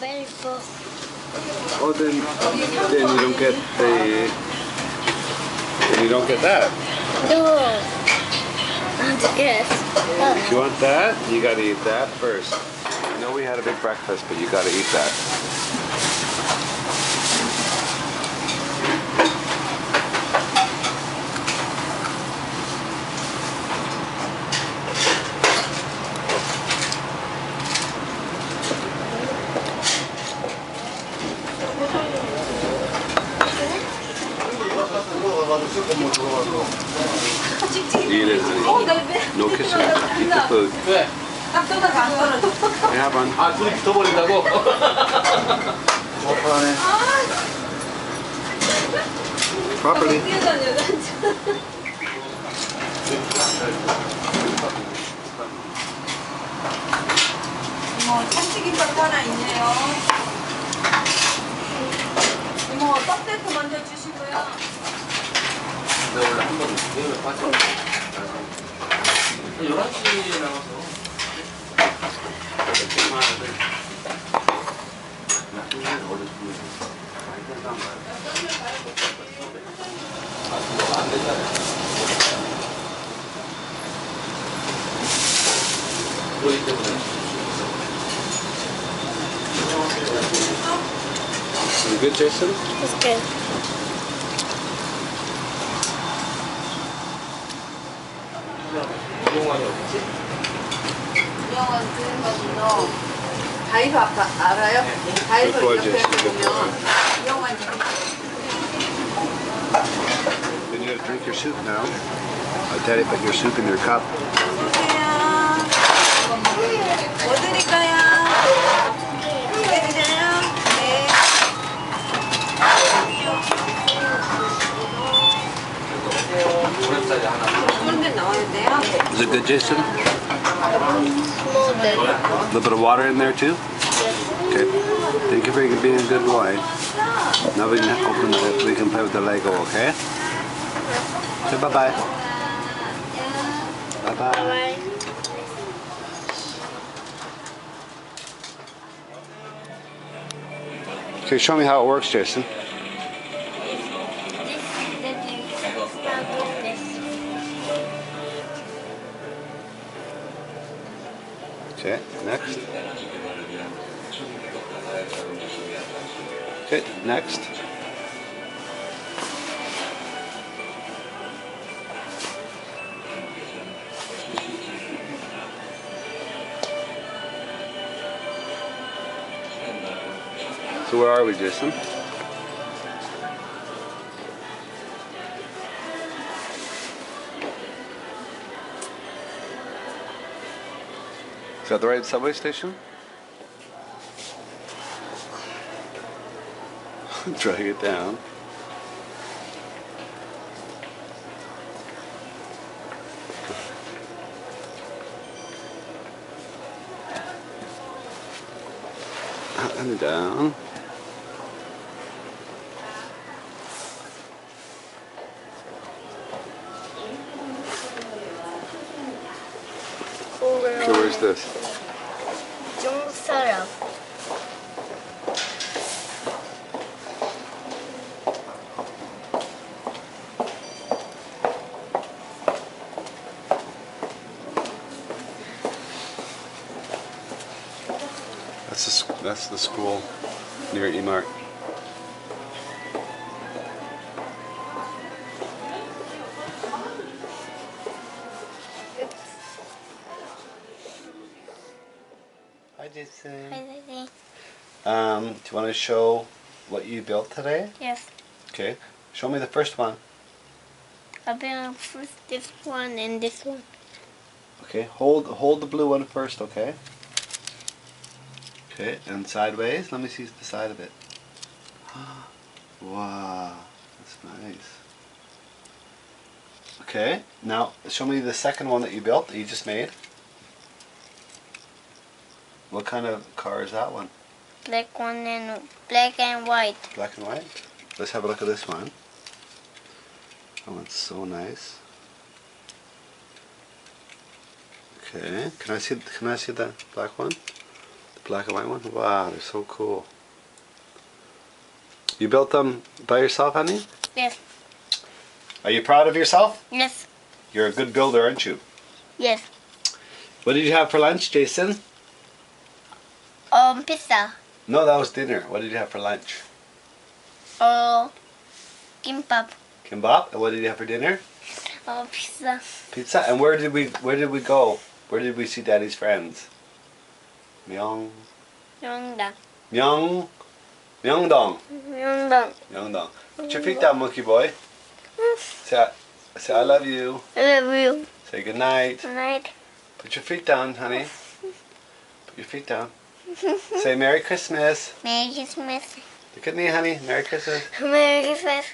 very full. Oh, then you don't get the. Then you don't get that. No. That's good. If you want that, you gotta eat that first. I know we had a big breakfast, but you gotta eat that. Eat it, honey. No kissing. Eat the food. Have one. 둘이 붙어버린다고? Properly. 이모 참치김밥 하나 있네요. 이모 떡대고 먼저 주시고요. 내가 원래 한번 내일 빠져. 11시에 나가서. 그러기 때문에. You good, Jason? It's good. 이용환이 어딨지? 이영원 드는 거는요. 다이소 알아요? 다이소 옆에 보면 이영원 Then you gotta drink your soup now. Daddy put your soup in your cup. 드세요. 뭐 드릴까요? 이게 드세요? 네. 오겹살이 하나. 그런데 나오는데요. Is it good, Jason? Small bit. A little bit of water in there too? Okay. Thank you for being a good boy. Now we can open it. We can play with the Lego, okay? Say bye-bye. Bye-bye. Bye. Okay, show me how it works, Jason. Okay, next. Okay, next. So where are we, Jason? Is that the right subway station? Drag it down. And down. Okay, where's this? 중국 사람. That's the school near Emart. Hi, Jason. Hi, Daddy. Do you want to show what you built today? Yes. Okay. Show me the first one. I'll build first this one and this one. Okay. Hold the blue one first. Okay. Okay. And sideways. Let me see the side of it. Wow, that's nice. Okay. Now show me the second one that you built. That you just made. What kind of car is that one? Black one and black and white. Black and white? Let's have a look at this one. Oh, it's so nice. Okay, can I see the black one? The Black and white one? Wow, they're so cool. You built them by yourself, honey? Yes. Are you proud of yourself? Yes. You're a good builder, aren't you? Yes. What did you have for lunch, Jason? Pizza. No, that was dinner. What did you have for lunch? Kimbap. Kimbap. And what did you have for dinner? Pizza. Pizza. And where did we go? Where did we see Daddy's friends? Myeongdong. Myeongdong. Myeongdong. Myeongdong. Put your feet down, monkey boy. Say I love you. I love you. Say good night. Good night. Put your feet down, honey. Put your feet down. Say Merry Christmas. Merry Christmas. Look at me, honey. Merry Christmas. Merry Christmas.